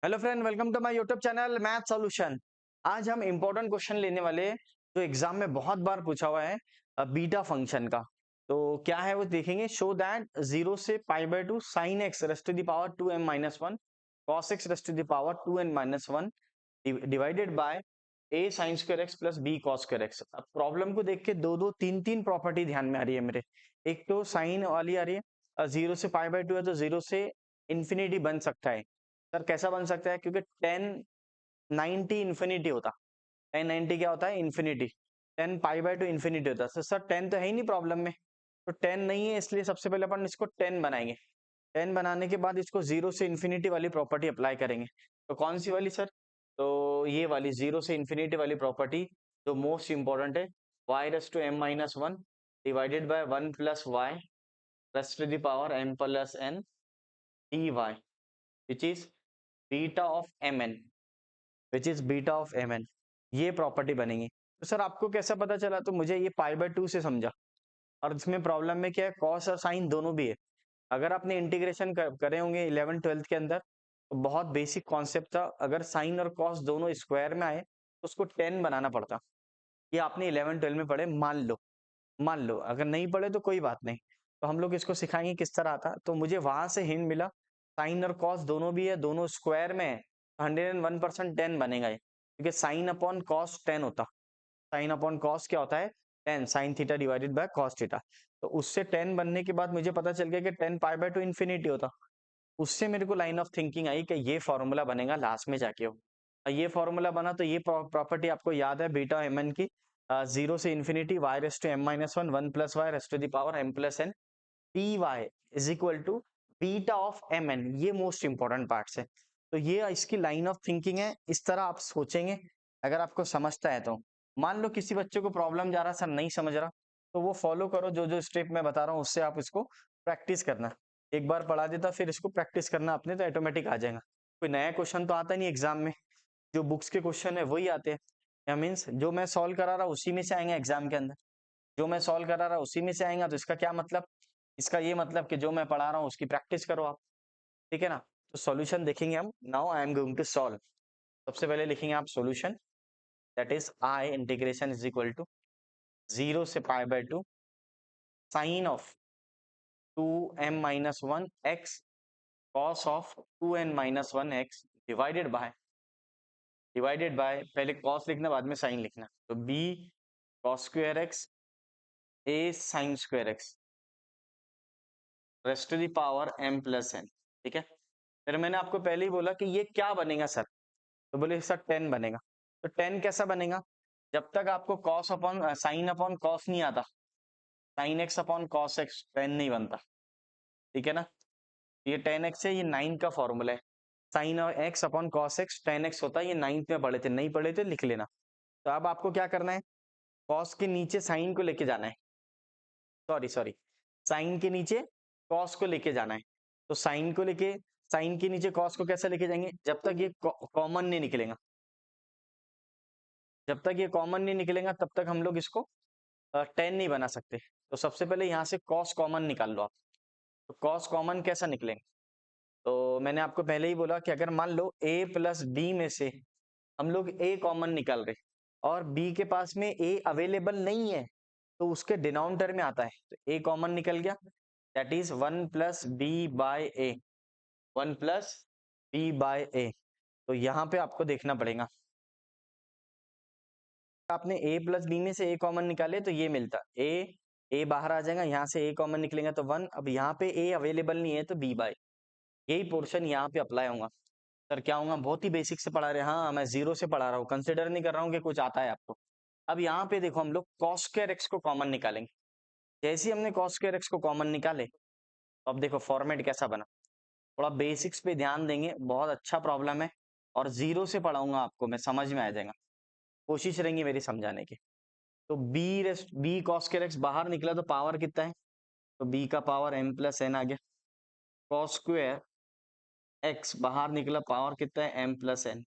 Hello friend, welcome to my YouTube channel math solution. आज हम important question लेने वाले हैं जो एग्जाम में बहुत बार पूछा हुआ है बीटा फंक्शन का। तो क्या है वो देखेंगे। शो दैट 0 से pi by 2 sine x raised to the power 2m minus 1 cos x raised to the power 2n minus 1 divided by a sine square x plus b cos square x. अब problem को देख के दो दो तीन तीन property ध्यान में आ रही है मेरे। एक तो साइन वाली आ रही है, 0 से पाई बाय 2 है तो 0 से इंफिनिटी बन सकता है। सर कैसा बन सकता है, क्योंकि 1090 इन्फिनिटी होता। 1090 क्या होता है, इन्फिनिटी। 10 पाई बाय 2 इन्फिनिटी होता है। सर 10 तो है ही नहीं प्रॉब्लम में, तो 10 नहीं है, इसलिए सबसे पहले अपन इसको 10 बनाएंगे। 10 बनाने के बाद इसको 0 से इन्फिनिटी वाली प्रॉपर्टी अप्लाई करेंगे। तो कौन सी वाली सर? तो ये वाली 0 से इन्फिनिटी वाली प्रॉपर्टी जो मोस्ट इंपॉर्टेंट है, y raise to m minus 1 divided by 1 plus y raise to the power m plus n dy which is beta of mn, which is beta of mn। ये property बनेगी। तो sir आपको कैसा पता चला? तो मुझे ये पाई बाय 2 से समझा। और इसमें प्रॉब्लम में क्या है, कॉस और साइन दोनों भी है। अगर आपने इंटीग्रेशन करे होंगे 11 12th के अंदर, तो बहुत बेसिक कॉन्सेप्ट था। अगर साइन और कॉस दोनों स्क्वायर में आए तो उसको 10 बनाना पड़ता। ये आपने 11 12 में पढ़े, मान लो अगर नहीं पढ़े तो कोई बात नहीं। तो हम लोग इसको सिखाएंगे किस तरह आता। तो मुझे वहां से हिंट मिला, साइन और कॉस दोनों भी है, दोनों स्क्वायर में है, 101% 10 बनेगा ये, क्योंकि साइन अपॉन कॉस 10 होता। साइन अपॉन कॉस क्या होता है? 10 sine theta divided by cos theta. तो उससे 10 बनने के बाद मुझे पता चल गया कि 10 पाई बाय 2 इन्फिनिटी होता। उससे मेरे को लाइन ऑफ थिंकिंग आई कि ये फॉर्मूला बनेगा लास्ट में जाके हो। ये फॉर्मूला बना तो ये प्रॉपर्टी आपको याद है बीटा एम एन की, 0 से infinity y raise to m minus 1 1 plus y raise to the power m plus n p y is equal to beta of m n. ये मोस्ट इंपॉर्टेंट पार्ट्स है। तो ये इसकी लाइन ऑफ थिंकिंग है, इस तरह आप सोचेंगे अगर आपको समझता है तो। मान लो किसी बच्चे को प्रॉब्लम जा रहा, सर नहीं समझ रहा, तो वो फॉलो करो जो जो स्टेप मैं बता रहा हूँ, उससे आप इसको प्रैक्टिस करना। एक बार पढ़ा देता फिर इसको प्रैक्टिस करना अपने, तो ऑटोमेटिक आ जाएगा। कोई नया क्वेश्चन तो आता नहीं एग्जाम में, जो बुक्स के क्वेश्चन है वही आते हैं। या मीन्स जो मैं सॉल्व करा रहा उसी में से आएंगे एग्जाम के अंदर। जो मैं सॉल्व करा रहा उसी में से आएगा, तो इसका क्या मतलब? इसका ये मतलब कि जो मैं पढ़ा रहा हूँ उसकी प्रैक्टिस करो आप। ठीक है ना? तो सॉल्यूशन देखेंगे हम। Now I am going to solve. सबसे पहले लिखेंगे आप solution, that is I integration is equal to 0 से pi by 2 sine of 2m minus 1 x cos of 2n minus 1 x divided by पहले कॉस लिखना बाद में साइन लिखना, तो b cos square x a sine square x raised to the power m plus n। ठीक है। फिर मैंने आपको पहले ही बोला कि ये क्या बनेगा सर, तो बोले सर 10 बनेगा। तो 10 कैसा बनेगा? जब तक आपको cos upon sine upon cos नहीं आता, sine x upon cos x 10 नहीं बनता। ठीक है ना? ये 10x है, ये 9 का फॉर्मूला है। साइन और x upon cos x 10x होता है। ये 9th में पढ़े थे, नहीं पढ़े थे लिख लेना। तो अब आपको क्या करना है, कॉस के नीचे साइन को लेके जाना है। सॉरी, साइन के नीचे कॉस को लेके जाना है। तो साइन को लेके, साइन के नीचे कॉस को कैसे लेके जाएंगे? जब तक ये कॉमन नहीं निकलेगा, जब तक ये कॉमन नहीं निकलेगा तब तक हम लोग इसको 10 नहीं बना सकते। तो सबसे पहले यहाँ से कॉस कॉमन निकाल लो आप। तो कॉस कॉमन कैसा निकलेंगे? तो मैंने आपको पहले ही बोला कि अगर मान लो a प्लस बी में से हम लोग a कॉमन निकाल रहे और b के पास में a अवेलेबल नहीं है, तो उसके डिनोमिनेटर में आता है। तो a कॉमन निकल गया, that is 1 plus B by A, 1 plus B by A. तो यहाँ पे आपको देखना पड़ेगा, आपने a प्लस बी में से a कॉमन निकाले तो ये मिलता a बाहर आ जाएगा, यहाँ से a कॉमन निकलेगा तो 1। अब यहाँ पे a अवेलेबल नहीं है तो b बाय, यही पोर्शन यहाँ पे अप्लाई होगा। सर क्या होगा? बहुत ही बेसिक से पढ़ा रहे हैं। हाँ, मैं जीरो से पढ़ा रहा हूँ, कंसिडर नहीं कर रहा हूँ कि कुछ आता है आपको। अब यहाँ पे देखो, हम लोग कॉस स्क्वायर एक्स को कॉमन निकालेंगे। जैसे ही हमने कॉस स्क्वायर एक्स को कॉमन निकाले, तो अब देखो फॉर्मेट कैसा बना। थोड़ा बेसिक्स पे ध्यान देंगे, बहुत अच्छा प्रॉब्लम है। और जीरो से पढ़ाऊंगा आपको मैं, समझ में आ जाएगा। कोशिश रहेंगी मेरी समझाने की। तो बी कॉस स्क्वायर एक्स बाहर निकला तो पावर कितना है? तो बी का पावर m प्लस एन आ गया। कॉस स्क्वायर एक्स बाहर निकला, पावर कितना है? m plus N.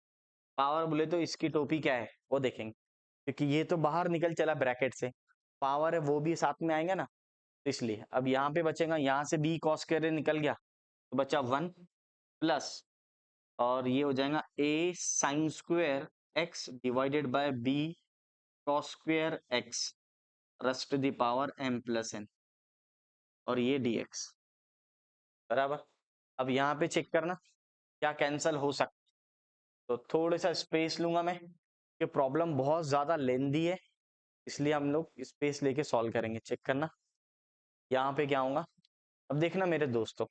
पावर बोले तो इसकी टोपी क्या है वो देखेंगे, क्योंकि ये तो बाहर निकल चला ब्रैकेट से, पावर है वो भी साथ में आएगा ना। तो इसलिए अब यहाँ पे बचेगा, यहाँ से बी कॉस स्क्वायर निकल गया तो बचा 1 प्लस और ये हो जाएगा a sine square x divided by b cos square x raised to the power m plus n और ये dx बराबर। अब यहाँ पे चेक करना क्या कैंसल हो सकता, तो थोड़ा सा स्पेस लूंगा मैं, ये प्रॉब्लम बहुत ज्यादा लेंदी है इसलिए हम लोग स्पेस लेके सॉल्व करेंगे। चेक करना यहाँ पे क्या होगा। अब देखना मेरे दोस्तों,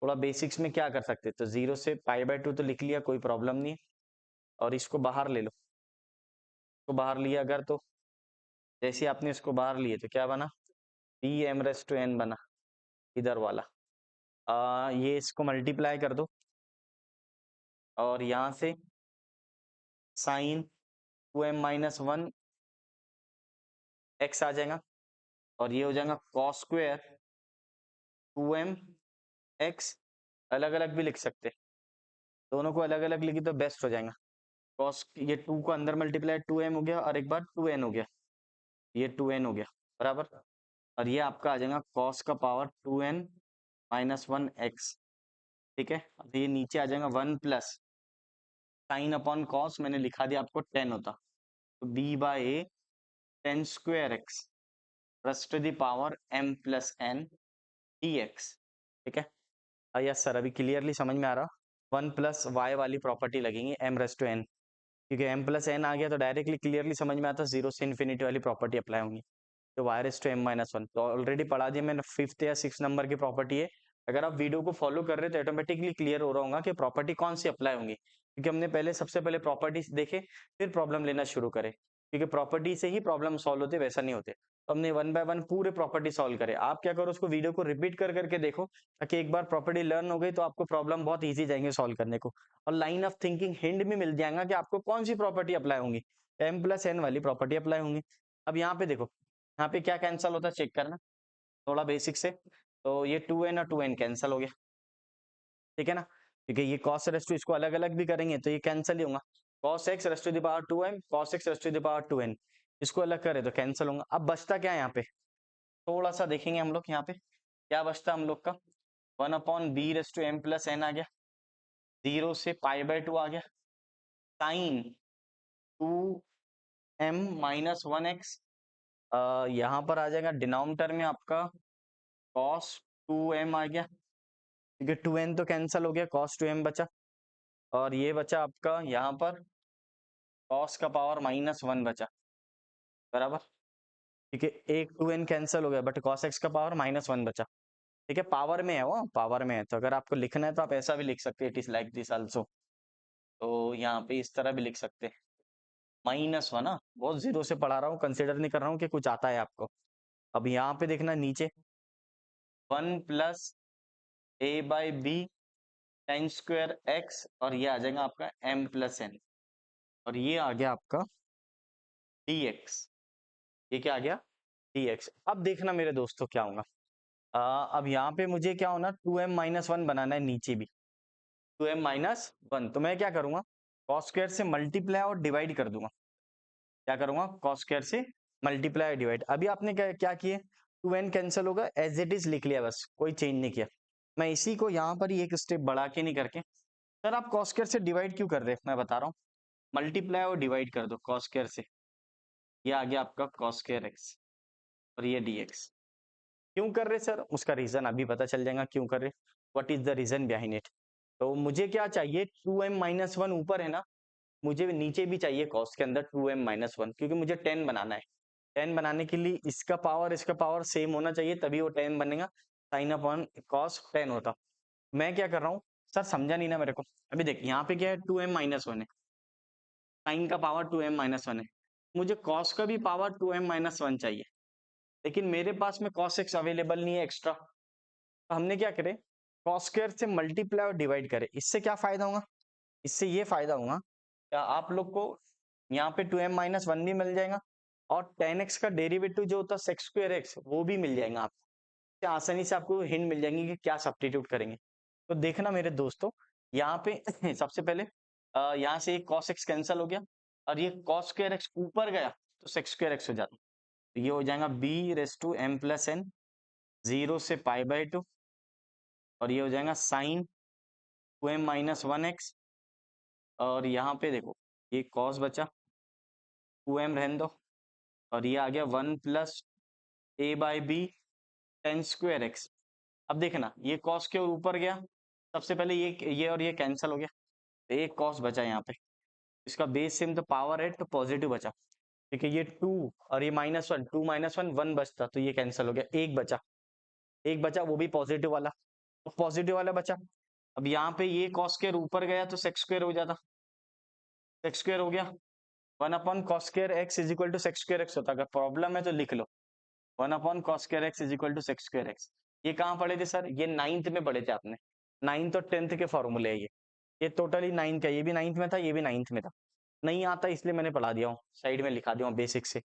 थोड़ा बेसिक्स में क्या कर सकते, तो 0 से π/2 तो लिख लिया, कोई प्रॉब्लम नहीं है। और इसको बाहर ले लो, इसको बाहर लिया अगर, तो जैसे आपने इसको बाहर लिए तो क्या बना, bm⁻n बना इधर वाला। ये इसको मल्टीप्लाई कर दो और यहाँ से साइन 2m-1 x आ जाएगा और ये हो जाएगा कॉस स्क्वायर 2m x, अलग अलग भी लिख सकते, दोनों को अलग अलग लिखी तो बेस्ट हो जाएगा। कॉस, ये 2 को अंदर मल्टीप्लाई 2m हो गया और एक बार 2n हो गया, ये 2n हो गया बराबर। और ये आपका आ जाएगा कॉस का पावर 2n-1 x, ठीक है। अब ये नीचे आ जाएगा 1 प्लस साइन अपॉन कॉस, मैंने लिखा दिया आपको 10 होता, तो b/a 10 square x raised to the power m plus n dx, ठीक है। यस सर, अभी क्लियरली समझ में आ रहा। 1 प्लस वाई वाली प्रॉपर्टी लगेंगी m रेस्ट टू n, क्योंकि m प्लस n आ गया तो डायरेक्टली क्लियरली समझ में आता, 0 से इन्फिनिटी वाली प्रॉपर्टी अप्लाई होंगी, तो वाई रेस्ट टू m-1 तो ऑलरेडी पढ़ा दिया मैंने, 5th या 6th नंबर की प्रॉपर्टी है। अगर आप वीडियो को फॉलो कर रहे हो तो ऑटोमेटिकली क्लियर हो रहा होगा कि प्रॉपर्टी कौन सी अप्लाई होंगी, क्योंकि हमने पहले सबसे पहले प्रॉपर्टीज देखे फिर प्रॉब्लम लेना शुरू करे, क्योंकि प्रॉपर्टी से ही प्रॉब्लम सॉल्व होते, वैसा नहीं होते। तो हमने 1 बाय 1 पूरे प्रॉपर्टी सॉल्व करे। आप क्या करो, उसको वीडियो को रिपीट कर करके देखो, ताकि एक बार प्रॉपर्टी लर्न हो गई तो आपको प्रॉब्लम बहुत ईजी जाएंगे सॉल्व करने को, और लाइन ऑफ थिंकिंग हिंट भी मिल जाएगा कि आपको कौन सी प्रॉपर्टी अप्लाई होंगी, m+n वाली प्रॉपर्टी अप्लाई होंगी। अब यहाँ पे देखो, यहाँ पे क्या कैंसल होता है चेक करना थोड़ा बेसिक से, तो ये 2n और 2n कैंसल हो गया, ठीक है ना, क्योंकि ये cos रेस टू, इसको अलग अलग भी करेंगे तो ये कैंसल ही होगा, cos x raise to the power 2m cos x raise to the power 2n, इसको अलग करे तो कैंसल होगा। अब बचता क्या है यहाँ पे, थोड़ा सा देखेंगे हम लोग, यहाँ पे क्या बचता हम लोग का, 1/b raise to m plus n आ गया, 0 से π/2 आ गया, साइन 2m-1x, यहाँ पर आ जाएगा डिनोमिनेटर में आपका cos 2m आ गया, क्योंकि 2n तो कैंसल हो गया, cos 2m बचा, और ये बचा आपका यहाँ पर cos का पावर -1 बचा बराबर, क्योंकि एक 2n कैंसल हो गया बट cos x का पावर -1 बचा, ठीक है। पावर में है, वो पावर में है, तो अगर आपको लिखना है तो आप ऐसा भी लिख सकते हैं, it is like this also, तो यहाँ पे इस तरह भी लिख सकते हैं -1 ना, बहुत जीरो से पढ़ा रहा हूँ, कंसिडर नहीं कर रहा हूँ कि कुछ आता है आपको। अब यहाँ पे देखना नीचे 1 plus a/b tan square x, और ये आ जाएगा आपका m प्लस n, और ये आ गया आपका dx, ये क्या आ गया dx। अब देखना मेरे दोस्तों क्या होगा, अब यहाँ पे मुझे क्या होना, 2m-1 बनाना है नीचे भी, 2m-1, तो मैं क्या करूंगा, cos स्क्वायर से मल्टीप्लाई और डिवाइड कर दूंगा, क्या करूंगा, cos स्क्वायर से मल्टीप्लाई और डिवाइड। अभी आपने क्या क्या किए, 2n कैंसिल होगा, एज इट इज लिख लिया, बस कोई चेंज नहीं किया। मैं इसी को यहाँ पर ही एक स्टेप बढ़ा के नहीं करके, सर आप cos स्क्वायर से डिवाइड क्यों कर रहे हैं, मैं बता रहा हूँ, मल्टीप्लाई और डिवाइड कर दो cos स्क्वायर से, ये आ गया आपका cos स्क्वायर x और ये dx। क्यों कर रहे सर, उसका रीजन अभी पता चल जाएगा क्यों कर रहे, what is the reason behind it. तो मुझे क्या चाहिए, 2m-1 ऊपर है ना, मुझे नीचे भी चाहिए कॉस के अंदर 2m-1, क्योंकि मुझे 10 बनाना है। 10 बनाने के लिए इसका पावर सेम होना चाहिए, तभी वो 10 बनेगा, साइन अपॉन कॉस 10 होता। मैं क्या कर रहा हूँ सर, समझा नहीं ना मेरे को। अभी देख यहाँ पे क्या है, 2m-1 है, साइन का पावर 2m-1 है, मुझे कॉस का भी पावर 2m-1 चाहिए, लेकिन मेरे पास में cos x अवेलेबल नहीं है एक्स्ट्रा, तो हमने क्या करे, cos स्क्वायर से मल्टीप्लाई और डिवाइड करे। इससे क्या फायदा होगा, इससे ये फायदा होगा क्या आप लोग को, यहाँ पे 2m-1 भी मिल जाएगा, और 10x का डेरिवेटिव जो होता है sec स्क्वायर x, वो भी मिल जाएगा आपको, क्या आसानी से आपको हिंट मिल जाएंगी कि क्या सब्स्टिट्यूट करेंगे। तो देखना मेरे दोस्तों, यहाँ पे सबसे पहले यहाँ से cos x कैंसिल हो गया, और ये cos स्क्वायर x ऊपर गया तो sec स्क्वायर x हो जाता, तो ये हो जाएगा b⁻m प्लस n, 0 से π/2, और ये हो जाएगा साइन 2m-1x और यहाँ पे देखो ये कॉस बचा, 2m रहने दो, और ये आ गया 1 plus a by b ten square x. अब देखना ये कॉस के ऊपर गया, सबसे पहले ये और ये कैंसिल हो गया, तो एक कॉस बचा यहाँ पे, इसका बेस सेम तो पावर है तो पॉजिटिव बचा। ठीक है, ये 2 और ये -1, 2 -1 1 बचता, तो ये कैंसिल हो गया, एक बचा वो भी पॉजिटिव वाला, पॉजिटिव वाला बचा। अब यहाँ पे ये कॉस स्क्वायर ऊपर गया तो सेक्स स्क्वायर हो जाता, सेक्स स्क्वायर हो गया, 1/cos² x is equal to sec square x होता। अगर प्रॉब्लम है तो लिख लो 1/cos² x is equal to sec square x. ये कहाँ पढ़े थे सर? ये 9th में पढ़े थे आपने, 9th और 10th के फॉर्मूले है ये टोटली 9th का, ये भी 9th में था, ये भी 9th में था। नहीं आता इसलिए मैंने पढ़ा दिया हूँ, साइड में लिखा दिया हूँ बेसिक से,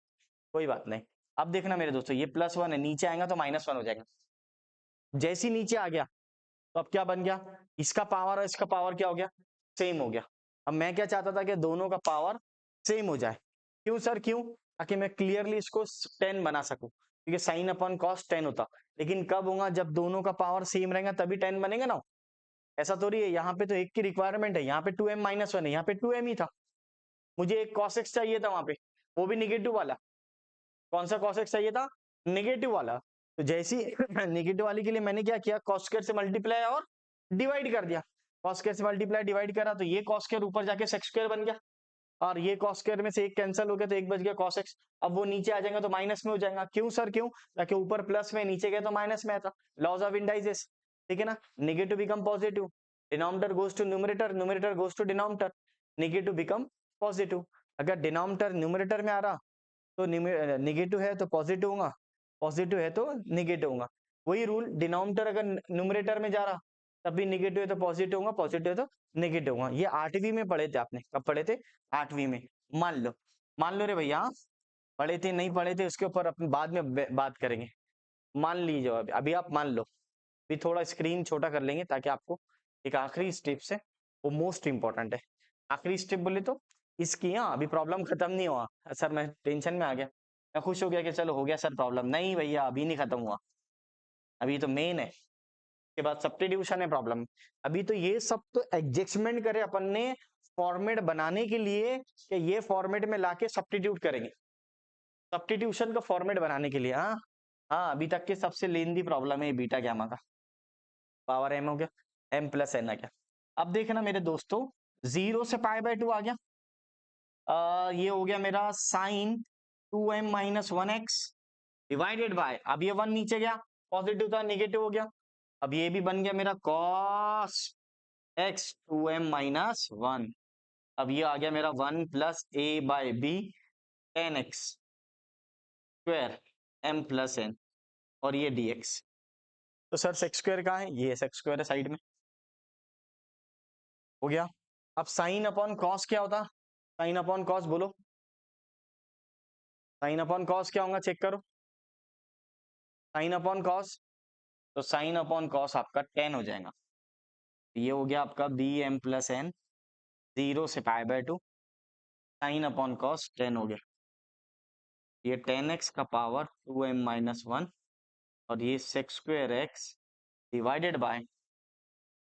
कोई बात नहीं। अब देखना मेरे दोस्तों, ये +1 है, नीचे आएगा तो -1 हो जाएगा। जैसे ही नीचे आ गया तो अब क्या बन गया, इसका पावर और इसका पावर क्या हो गया, सेम हो गया। अब मैं क्या चाहता था कि दोनों का पावर सेम हो जाए। क्यों सर, क्यों? ताकि मैं क्लियरली इसको 10 बना सकूं, क्योंकि साइन अपॉन कॉस 10 होता। लेकिन कब होगा, जब दोनों का पावर सेम रहेगा तभी 10 बनेगा ना। ऐसा थोड़ी है, यहाँ पे तो एक की रिक्वायरमेंट है, यहाँ पे 2m - 1 है, यहाँ पे 2m ही था। मुझे एक cos x चाहिए था वहां पे, वो भी निगेटिव वाला। कौन सा cos x चाहिए था? निगेटिव वाला। तो जैसी निगेटिव वाली के लिए मैंने क्या किया, cos स्क्वायर से मल्टीप्लाई और डिवाइड कर दिया। cos स्क्वायर से मल्टीप्लाई डिवाइड करा तो ये cos स्क्वायर ऊपर जाके sec स्क्वायर बन गया, और ये cos स्क्वायर में से एक कैंसिल हो गया तो एक बच गया cos x। अब वो नीचे आ जाएगा तो माइनस में हो जाएगा। क्यों सर, क्यों? ताकि ऊपर प्लस में, नीचे गया तो माइनस में आता, लॉज ऑफ इंडाइजेस। ठीक है ना, negative become positive, denominator goes to numerator, numerator goes to denominator, negative become positive. अगर डिनोमिनेटर न्यूमरेटर में आ रहा तो निगेटिव है तो पॉजिटिव होगा, पॉजिटिव है तो निगेटिव होगा। वही रूल, डिनोमिनेटर अगर न्यूमरेटर में जा रहा तब भी निगेटिव है तो पॉजिटिव होगा, पॉजिटिव है तो निगेटिव होगा। ये 8वीं में पढ़े थे आपने, कब पढ़े थे? 8वीं में। मान लो रे भैया, पढ़े थे नहीं पढ़े थे उसके ऊपर अपन बाद में बात करेंगे। मान लीजिए अभी आप मान लो, अभी थोड़ा स्क्रीन छोटा कर लेंगे ताकि आपको एक आखिरी स्टेप है, वो मोस्ट इंपॉर्टेंट है। आखिरी स्टेप बोले तो इसकी, हाँ अभी प्रॉब्लम खत्म नहीं हुआ सर, मैं टेंशन में आ गया, मैं खुश हो गया कि चलो हो गया सर प्रॉब्लम, नहीं भैया अभी नहीं खत्म हुआ, अभी तो मेन है, के बाद सब्स्टिट्यूशन है प्रॉब्लम। अभी तो ये सब तो एडजस्टमेंट करे अपन ने फॉर्मेट बनाने के लिए, कि ये फॉर्मेट में लाके सब्स्टिट्यूट करेंगे, सब्स्टिट्यूशन का फॉर्मेट बनाने के लिए। हाँ हाँ, अभी तक के सबसे लेंदी प्रॉब्लम है बीटा गैमा का। पावर m हो गया, m प्लस n आ गया। अब देखना मेरे दोस्तों, 0 से π/2 आ गया, ये हो गया मेरा sign 2m - 1x divided by, अब ये 1 नीचे गया, पॉजिटिव था निगेटिव हो गया। अब ये भी बन गया मेरा cos x 2m - 1। अब ये आ गया मेरा 1 plus a by b 10x square m plus n, और ये dx। तो सर सेक्स स्क्वायर कहाँ है? ये सेक्स स्क्वायर है साइड में, हो गया। अब साइन अपॉन कॉस क्या होता? साइन अपॉन कॉस बोलो, साइन अपॉन कॉस क्या होगा, चेक करो, साइन अपॉन कॉस, तो साइन अपॉन कॉस आपका 10 हो जाएगा। ये हो गया आपका बी एम प्लस एन, 0 से π/2, साइन अपॉन कॉस 10 हो गया। ये 10x का पावर 2m - 1, और ये sec square x divided by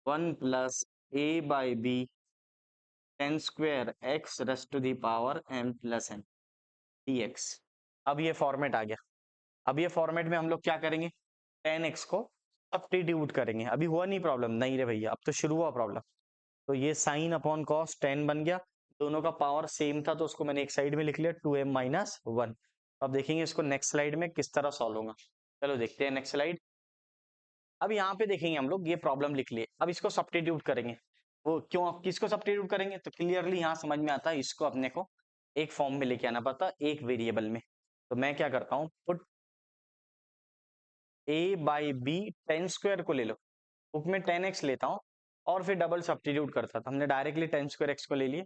1 plus a by b 10 square x raise to the power m plus n dx। अब ये फॉर्मेट आ गया। अब ये फॉर्मेट में हम लोग क्या करेंगे, 10x को सब्स्टिट्यूट करेंगे। अभी हुआ नहीं प्रॉब्लम, नहीं रे भैया अब तो शुरू हुआ प्रॉब्लम। तो ये साइन अपॉन कॉस 10 बन गया, दोनों का पावर सेम था तो उसको मैंने एक साइड में लिख लिया 2m - 1। अब देखेंगे इसको नेक्स्ट स्लाइड में किस तरह सॉल्व होगा। चलो देखते हैं नेक्स्ट स्लाइड। अब यहाँ पे देखेंगे हम लोग, ये प्रॉब्लम लिख लिए, अब इसको सब्स्टिट्यूट करेंगे। वो क्यों, किसको सब्स्टिट्यूट करेंगे, तो क्लियरली यहाँ समझ में आता है, इसको अपने को एक फॉर्म में लेके आना पड़ता, एक वेरिएबल में। तो मैं क्या करता हूँ, put a by b 10 square को ले लो, बुक में 10x लेता हूँ और फिर डबल सब्स्टिट्यूट करता था। हमने डायरेक्टली 10 स्क्वायर x को ले लिए,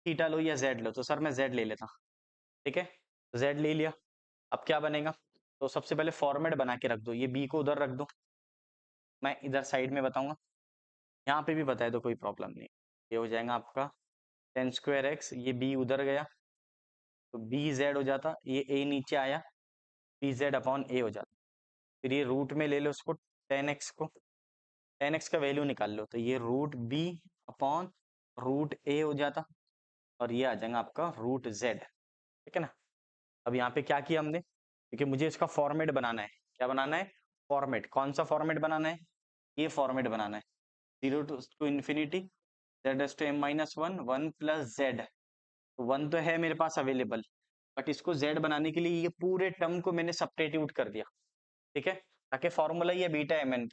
थीटा लो या z लो, तो सर मैं z ले लेता, ठीक है z ले लिया। अब क्या बनेगा, तो सबसे पहले फॉर्मेट बना के रख दो, ये b को उधर रख दो, मैं इधर साइड में बताऊंगा, यहाँ पे भी बताए तो कोई प्रॉब्लम नहीं। ये हो जाएगा आपका 10 स्क्वायर x, ये b उधर गया तो बी जेड हो जाता, ये a नीचे आया, बी जेड अपॉन ए हो जाता। फिर ये रूट में ले लो उसको 10x को, 10x का वैल्यू निकाल लो, तो ये रूट b अपॉन रूट ए हो जाता और ये आ जाएगा आपका रूट जेड, ठीक है ना। अब यहाँ पे क्या किया हमने, क्योंकि मुझे इसका फॉर्मेट बनाना है। क्या बनाना है? फॉर्मेट। कौन सा फॉर्मेट बनाना है? ये फॉर्मेट बनाना है। 0 to infinity z s to m minus one, one plus z. One तो है मेरे पास अवेलेबल, बट इसको जेड बनाने के लिए ये पूरे टर्म को मैंने सब्स्टिट्यूट कर दिया, ठीक है। ताकि फॉर्मूला ये बीटा एम एन,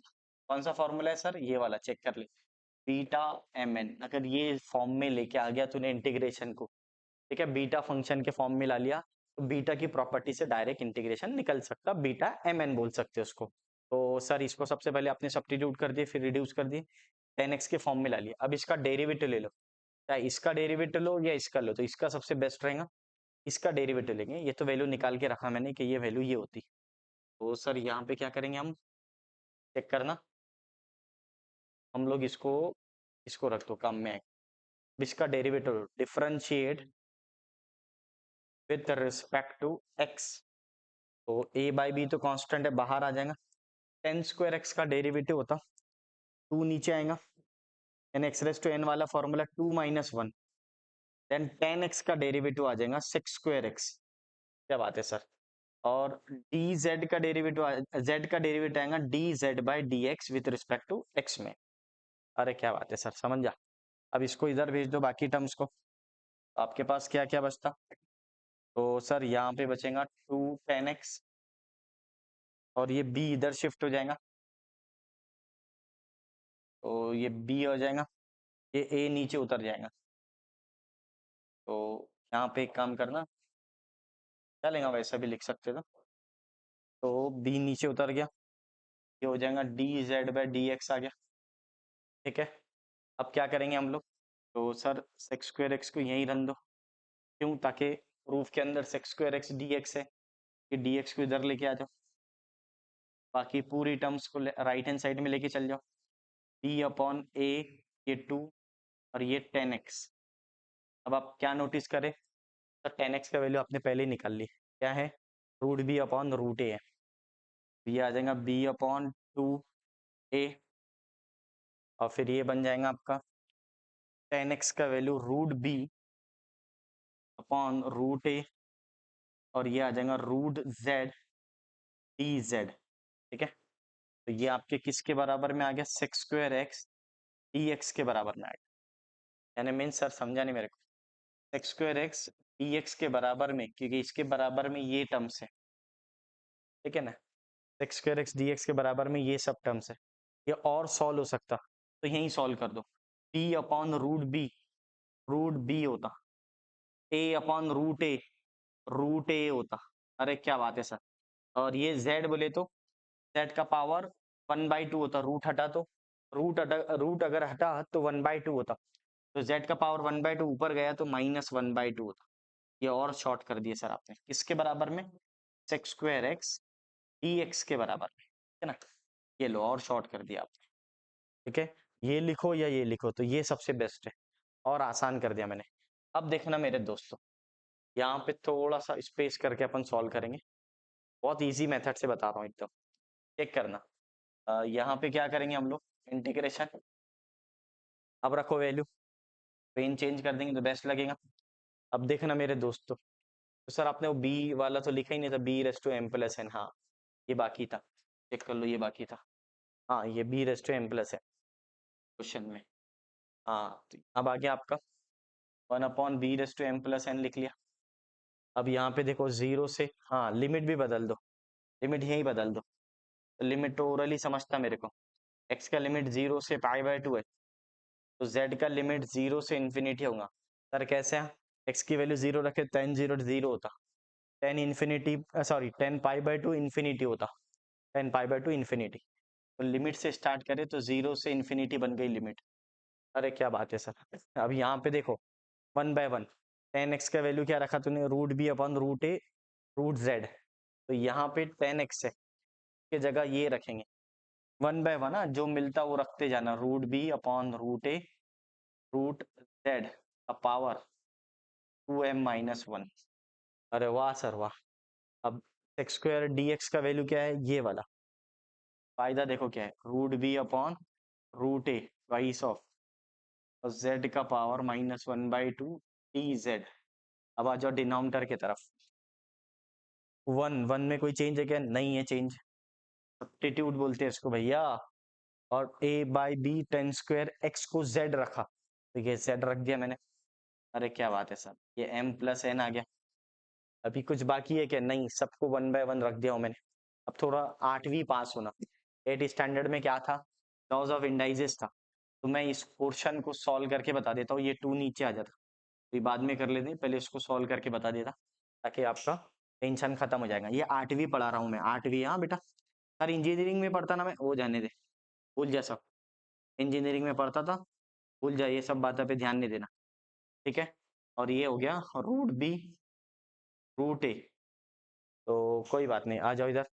कौन सा फॉर्मूला है सर? ये वाला, चेक कर ले। बीटा एम एन अगर ये फॉर्म में लेके आ गया तूने इंटीग्रेशन को, ठीक है, बीटा फंक्शन के फॉर्म में ला लिया, तो बीटा की प्रॉपर्टी से डायरेक्ट इंटीग्रेशन निकल सकता, बीटा एम एन बोल सकते हो उसको। तो सर इसको सबसे पहले आपने सब्स्टिट्यूट कर दिए, फिर रिड्यूस कर दिए, 10x के फॉर्म में ला लिया। अब इसका डेरिवेटिव ले लो, चाहे इसका डेरिवेटिव लो या इसका लो, तो इसका सबसे बेस्ट रहेगा, इसका डेरिवेटिव लेंगे। ये तो वैल्यू निकाल के रखा मैंने कि ये वैल्यू ये होती। तो सर यहाँ पे क्या करेंगे हम, चेक करना, हम लोग इसको इसको रख दो काम में। इसका derivative differentiate with respect to x, तो ए बाई बी तो कांस्टेंट है, बाहर आ जाएगा। 10 स्क्वायर एक्स का डेरिवेटिव होता 2 नीचे आएगा, N X raise to N वाला formula 2 minus one, then 10x का डेरिवेटिव आ जाएगा 6 स्क्वायर एक्स। क्या बात है सर। और डी जेड का डेरिवेटिव, जेड का डेरिवेटिव आएगा d Z by D x with respect to x में। अरे क्या बात है सर, समझ जा। अब इसको इधर भेज दो बाकी टर्म्स को, आपके पास क्या क्या बचता? तो सर यहाँ पे बचेगा 2 10x, और ये b इधर शिफ्ट हो जाएगा, तो ये b हो जाएगा, ये a नीचे उतर जाएगा। तो यहाँ पे एक काम करना, चलेगा वैसा भी लिख सकते थे। तो b नीचे उतर गया, ये हो जाएगा D Z by D X आ गया, ठीक है। अब क्या करेंगे हम लोग, तो सर सेक्स स्क्वायर एक्स को यहीं रन दो, क्यों? ताकि प्रूफ के अंदर sex square x D x है, ये डी एक्स को इधर लेके आ जाओ, बाकी पूरी टर्म्स को राइट हैंड साइड में लेके चल जाओ। डी अपॉन ए, ये 2 और ये 10x। अब आप क्या नोटिस करें, तो 10x का वैल्यू आपने पहले ही निकाल ली, क्या है? रूट बी अपॉन रूट ए है, तो ये आ जाएगा b अपॉन 2a, और फिर ये बन जाएगा आपका 10x का value root B upon root A, और ये आ जाएगा रूट जेड डी जेड, ठीक है। तो ये आपके किसके बराबर में आ गया? 6 स्क्वायर एक्स डी एक्स के बराबर में आ गया। यानी मीन सर समझा नहीं मेरे को, 6 स्क्वायर एक्स डी एक्स के बराबर में, क्योंकि इसके बराबर में ये टर्म्स है, ठीक है ना। 6 स्क्वायर एक्स डी एक्स के बराबर में ये सब टर्म्स है, ये और सॉल्व हो सकता, तो यही सॉल्व कर दो। डी अपॉन रूट बी होता, ए अपॉन रूट ए होता। अरे क्या बात है सर। और ये z बोले तो z का पावर 1/2 होता, रूट अगर हटा तो 1/2 होता, तो z का पावर 1/2 ऊपर गया तो -1/2 होता। ये और शॉर्ट कर दिए सर आपने, किसके बराबर में? Sex square x D x के बराबर में, ठीक है ना। ये लो और शॉर्ट कर दिया आपने, ठीक है। ये लिखो या ये लिखो, तो ये सबसे बेस्ट है, और आसान कर दिया मैंने। अब देखना मेरे दोस्तों, यहाँ पे थोड़ा सा स्पेस करके अपन सॉल्व करेंगे, बहुत इजी मेथड से बता रहा हूँ एकदम, चेक करना। यहाँ पे क्या करेंगे हम लोग, इंटीग्रेशन। अब रखो वैल्यू, पेन चेंज कर देंगे तो बेस्ट लगेगा। अब देखना मेरे दोस्तों, तो सर आपने वो बी वाला तो लिखा ही नहीं था, b raise to m plus n, हाँ ये बाकी था, चेक कर लो ये बाकी था। हाँ ये b raise to m plus n question में, हाँ तो अब आ गया आपका 1/b raise to m plus n लिख लिया। अब यहाँ पे देखो जीरो से, हाँ लिमिट भी बदल दो, लिमिट यही बदल दो, तो लिमिट तो ओरली समझता मेरे को, एक्स का लिमिट 0 से π/2 है, तो z का लिमिट 0 से इन्फिनिटी होगा। सर कैसे है? x की वैल्यू 0 रखे, tan 0 0 होता, tan infinity sorry tan π/2 infinity होता, tan π/2 इन्फिनिटी। तो लिमिट से स्टार्ट करें तो 0 से इन्फिनिटी बन गई लिमिट। अरे क्या बात है सर। अब यहाँ पे देखो 1/1, tan x का वैल्यू क्या रखा तूने? Root B upon root a root Z, तो यहाँ पे tan x है की जगह ये रखेंगे 1/1, जो मिलता वो रखते जाना, root B upon root a root z का पावर 2m-1। अरे वाह सर वाह। अब एक्स स्क्वायर डी एक्स का वैल्यू क्या है? ये वाला फायदा देखो क्या है, root B upon root a vice of और z का पावर -1/2 dz। अब आ जाओ डिनोमिनेटर की तरफ। 1 में कोई चेंज है क्या? नहीं है चेंज, सब्स्टिट्यूट बोलते हैं इसको भैया। और a/b tan² x को z रखा, तो ये z रख दिया मैंने। अरे क्या बात है सर, ये m+n आ गया। अभी कुछ बाकी है क्या? नहीं, सबको 1/1 रख दिया हूं मैंने। अब थोड़ा 8वीं पास होना। 8 स्टैंडर्ड में क्या था? लॉज ऑफ इंडाइजेस था। तो मैं इस पोर्शन को सॉल्व करके बता देता हूँ, ये 2 नीचे आ जाता, तो ये बाद में कर लेते हैं, पहले इसको सॉल्व करके बता देता ताकि आपका टेंशन खत्म हो जाएगा। ये 8वीं पढ़ा रहा हूँ मैं, 8वीं। हाँ बेटा, सर इंजीनियरिंग में पढ़ता ना मैं, वो जाने दे, भूल जा सब। इंजीनियरिंग में पढ़ता था, भूल जा, ये सब बातों पे ध्यान नहीं देना, ठीक है। और ये हो गया √b√a, तो कोई बात नहीं, आ जाओ इधर।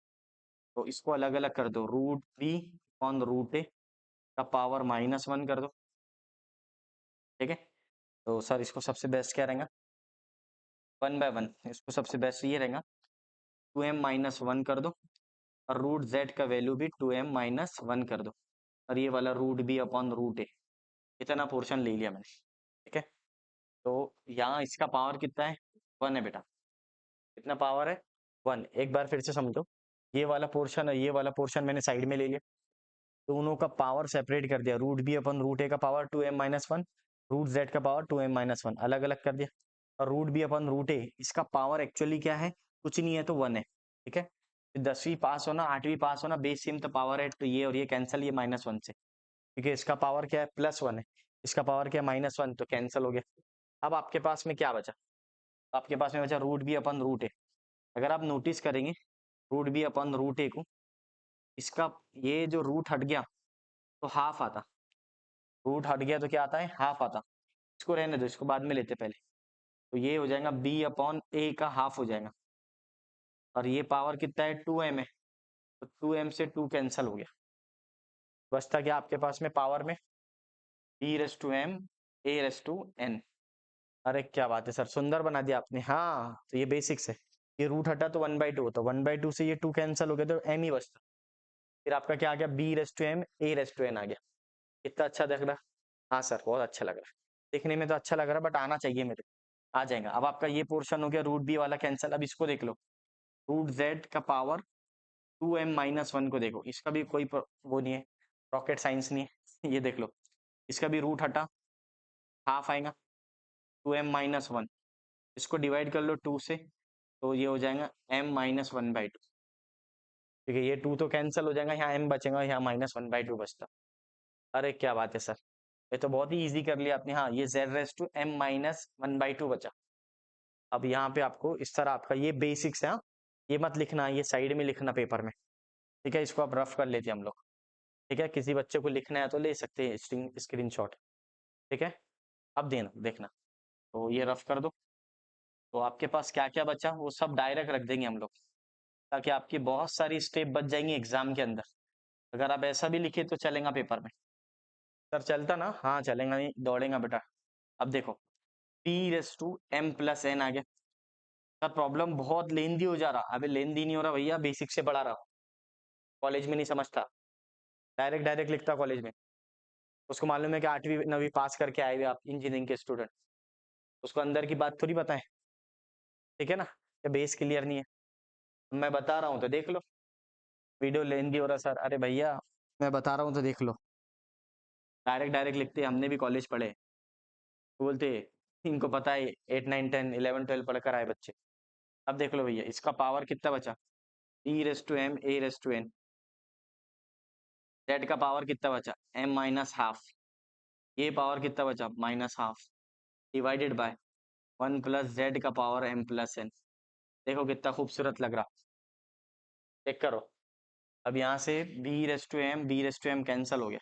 तो इसको अलग अलग कर दो, √b/√a का पावर -1 कर दो, ठीक है। तो सर इसको सबसे बेस्ट क्या रहेगा? 1/1। इसको सबसे बेस्ट ये रहेगा, 2m-1 कर दो, और √z का वैल्यू भी 2m-1 कर दो, और ये वाला √b/√a। इतना पोर्शन ले लिया मैंने, ठीक है। तो यहाँ इसका पावर कितना है? 1 है बेटा। कितना पावर है? 1। एक बार फिर से समझो, ये वाला पोर्शन और ये वाला पोर्शन मैंने साइड में ले लिया, दोनों का पावर सेपरेट कर दिया। √b/√a का पावर 2m-1, √z का पावर 2m-1 अलग अलग कर दिया। और √b/√a इसका पावर एक्चुअली क्या है? कुछ नहीं है, तो 1 है, ठीक है। 10वीं पास होना, 8वीं पास होना, बेस सेम तो पावर है, तो ये और ये कैंसिल, ये -1 से, क्योंकि इसका पावर क्या है? +1 है, इसका पावर क्या है? -1, तो कैंसिल हो गया। अब आपके पास में क्या बचा? आपके पास में बचा √b/√a। अगर आप नोटिस करेंगे √b/√a को, इसका ये जो रूट हट गया तो हाफ आता, रूट हट गया तो क्या आता है? हाफ आता। इसको रहने दो, इसको बाद में लेते पहले। तो ये हो जाएगा b/a का हाफ हो जाएगा, और ये पावर कितना है? 2m है, तो 2m से 2 कैंसिल हो गया। बचता क्या आपके पास में पावर में? b/m a/n। अरे क्या बात है सर, सुंदर बना दिया आपने। हाँ, तो ये बेसिक्स है। ये रूट हटा तो 1/2, तो 1/2 से ये 2 कैंसिल हो गया, तो m ही बचता। फिर आपका क्या आ गया? b/m a/n आ गया। कितना अच्छा दिख रहा है? हाँ सर, बहुत अच्छा लग रहा है, देखने में तो अच्छा लग रहा है, बट आना चाहिए मेरे। आ जाएगा। अब आपका ये पोर्शन हो गया, √b वाला कैंसिल। अब इसको देख लो, √z का पावर 2m-1 को देखो, इसका भी कोई वो नहीं है, रॉकेट साइंस नहीं है। ये देख लो, इसका भी रूट हटा, हाफ आएगा, 2m-1। इसको डिवाइड कर लो 2 से, तो ये हो जाएगा m-1/2, ठीक है। ये 2 तो कैंसिल हो जाएगा, यहाँ m बचेगा, यहाँ -1/2 बचता। अरे क्या बात है सर, ये तो बहुत ही इजी कर लिया आपने। हाँ, ये z⁻m-1/2 बचा। अब यहाँ पे आपको इस तरह, आपका ये बेसिक्स है, हाँ? ये मत लिखना, ये साइड में लिखना पेपर में, ठीक है। इसको आप रफ कर लेते हैं हम लोग, ठीक है। किसी बच्चे को लिखना है तो ले सकते हैं स्क्रीनशॉट, ठीक है। अब देखना, तो ये रफ कर दो। तो आपके पास क्या क्या बचा वो सब डायरेक्ट रख देंगे हम लोग, ताकि आपकी बहुत सारी स्टेप बच जाएंगी एग्जाम के अंदर। अगर आप ऐसा भी लिखे तो चलेगा पेपर में। सर चलता ना? हाँ चलेगा, नहीं दौड़ेगा बेटा। अब देखो, p/m+n आ गया। सर प्रॉब्लम बहुत लेंदी हो जा रहा। अबे लेंदी नहीं हो रहा भैया, बेसिक से पढ़ा रहा हूँ, कॉलेज में नहीं समझता, डायरेक्ट डायरेक्ट लिखता कॉलेज में। उसको मालूम है कि 8वीं 9वीं पास करके आए हुए आप इंजीनियरिंग के स्टूडेंट, उसको अंदर की बात थोड़ी बताएं, ठीक है ना। ये बेस क्लियर नहीं है, मैं बता रहा हूँ तो देख लो। वीडियो लेंदी हो रहा सर, अरे भैया मैं बता रहा हूँ तो देख लो। डायरेक्ट डायरेक्ट लिखते, हमने भी कॉलेज पढ़े, तो बोलते इनको पता है, 8 9 10 11 12 पढ़कर आए बच्चे। अब देख लो भैया, इसका पावर कितना बचा? e⁻m a/n। z का पावर कितना बचा? m-12। ये पावर कितना बचा? -12 डिवाइडेड बाय 1 + z का पावर m+n। देखो कितना खूबसूरत लग रहा, चेक करो। अब यहाँ से b/m कैंसिल हो गया,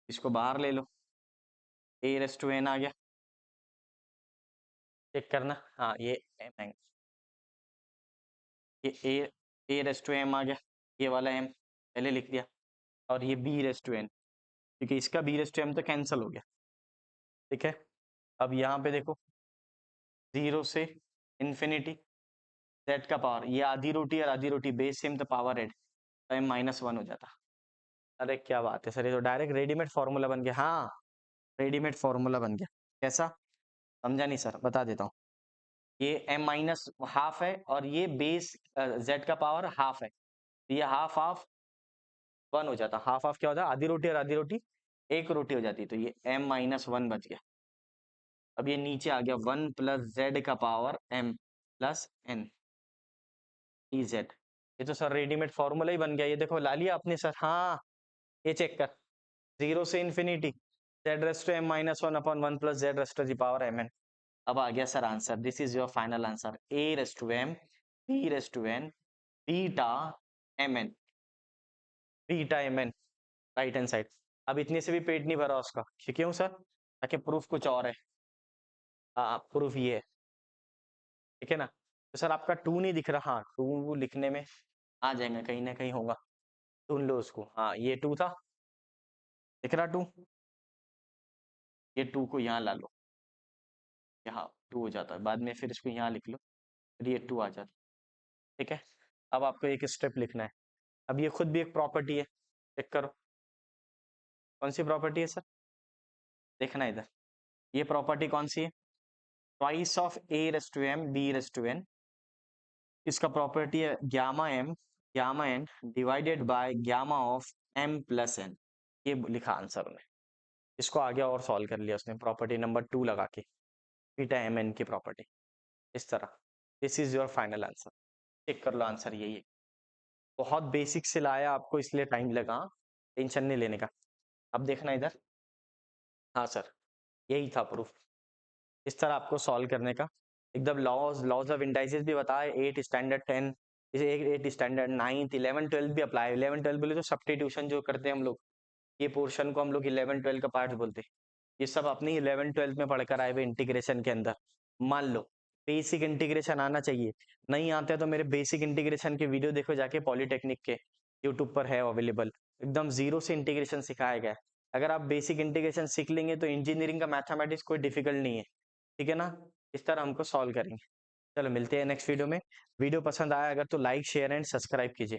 इसको बाहर ले लो, a/n आ गया, चेक करना। हाँ ये m आएगा, ये a/m आ गया, ये वाला m पहले लिख दिया, और ये b/n, क्योंकि इसका b/m तो कैंसिल हो गया, ठीक है। अब यहाँ पे देखो, 0 से इन्फिनिटी, z का पावर, ये आधी रोटी और आधी रोटी बेस सेम तो पावर एड, तो m-1 हो जाता। अरे क्या बात है सर, ये तो डायरेक्ट रेडीमेड फॉर्मूला बन गया। हाँ रेडीमेड फॉर्मूला बन गया। कैसा, समझा नहीं सर? बता देता हूँ। ये m माइनस हाफ है और ये बेस z का पावर हाफ है, तो ये हाफ हाफ 1 हो जाता। हाफ हाफ क्या होता है? आधी रोटी और आधी रोटी एक रोटी हो जाती, तो ये m माइनस 1 बच गया। अब ये नीचे आ गया 1 प्लस z का power m plus n E Z. ये तो सर रेडीमेड फॉर्मूला ही बन गया, ये देखो ला लिया आपने सर। हाँ, ये चेक कर, 0 से infinity z raise to m minus 1 upon 1 plus z raise to the power mn। अब आ गया sir answer, this is your final answer, a raise to m b raise to n beta mn, beta mn right hand side. अब इतने से भी पेट नहीं भरा उसका, क्यों सर? ताकि प्रूफ कुछ और है। हाँ, प्रूफ ये है, ठीक है ना? तो सर आपका 2 नहीं दिख रहा, हाँ 2 लिखने में आ जाएगा, कहीं ना कहीं होगा, ढूंढ लो उसको। हाँ ये 2 था, दिख रहा 2, ये 2 को यहाँ ला लो, यहाँ 2 हो जाता है, बाद में फिर इसको यहाँ लिख लो, फिर ये 2 आ जाता है, ठीक है? अब आपको एक स्टेप लिखना है। अब ये खुद भी एक प्रॉपर्टी है, चेक करो कौन सी प्रॉपर्टी है सर, देखना इधर। ये प्रॉपर्टी कौन सी है? Twice of a raise to m b raise to n। इसका प्रॉपर्टी है gamma n divided by gamma of m plus n। ये लिखा आंसर में, इसको आगे और सॉल्व कर लिया उसने प्रॉपर्टी नंबर 2 लगा के, बीटा एम एन की प्रॉपर्टी इस तरह। This is your final answer, check कर लो, आंसर यही है। बहुत बेसिक से लाया आपको, इसलिए टाइम लगा, टेंशन नहीं लेने का। अब देखना इधर, हाँ सर यही था प्रूफ, इस तरह आपको सॉल्व करने का। एकदम लॉज ऑफ इंडाइसिस भी बताए, 8 स्टैंडर्ड 10, इसे 8 स्टैंडर्ड 9 11 12 भी अप्लाई। 11 12 बोले तो सब्स्टिट्यूशन जो करते हैं हम लोग, ये पोर्शन को हम लोग 11 12 का पार्ट बोलते हैं। ये सब अपने 11 12 में पढ़कर आए हुए इंटीग्रेशन के अंदर। मान लो बेसिक इंटीग्रेशन आना चाहिए, नहीं आता तो मेरे बेसिक इंटीग्रेशन के वीडियो देखो जाके, पॉलीटेक्निक के यूट्यूब पर है अवेलेबल, एकदम जीरो से इंटीग्रेशन सिखाया गया है। अगर आप बेसिक इंटीग्रेशन सीख लेंगे तो इंजीनियरिंग का मैथमेटिक्स कोई डिफिकल्ट नहीं है, ठीक है ना? इस तरह हमको सॉल्व करेंगे। चलो मिलते हैं नेक्स्ट वीडियो में। वीडियो पसंद आया अगर तो लाइक शेयर एंड सब्सक्राइब कीजिए।